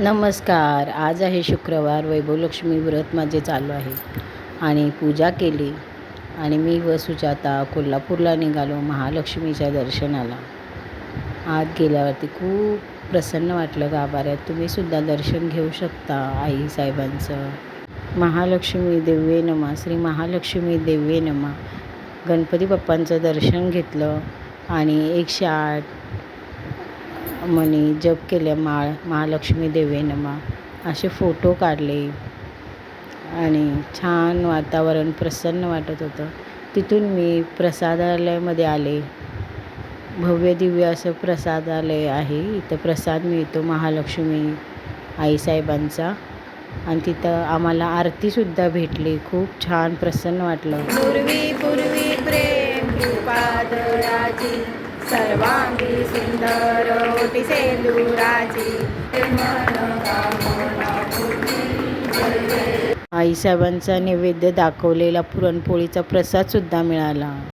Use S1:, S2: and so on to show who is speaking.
S1: नमस्कार. आज आहे शुक्रवार. वैभवलक्ष्मी व्रत माझे चालू आहे आणि पूजा केली आणि मी व सुजाता कोल्हापूरला निघालो महालक्ष्मीच्या दर्शनाला. आत गेल्यावरती खूप प्रसन्न वाटलं गाभाऱ्यात. तुम्हीसुद्धा दर्शन घेऊ शकता आईसाहेबांचं. महालक्ष्मी देव्ये नमः. श्री महालक्ष्मी देव्ये नमः. गणपती बाप्पांचं दर्शन घेतलं आणि 108 म्हणी जप केल्या. महालक्ष्मी देवे नमः असे फोटो काढले आणि छान वातावरण प्रसन्न वाटत होतं. तिथून मी प्रसादालयामध्ये आले. भव्य दिव्य असं प्रसादालय आहे. इथं प्रसाद मिळतो महालक्ष्मी आईसाहेबांचा आणि तिथं आम्हाला आरतीसुद्धा भेटली. खूप छान प्रसन्न वाटलं.
S2: पूर्वी पूर्वी प्रेम कृपादराची सर्वांगी सुंदर ओटी सेंदुराची
S1: आईसाहेबांचा नैवेद्य दाखवलेला पुरणपोळीचा प्रसादसुद्धा मिळाला.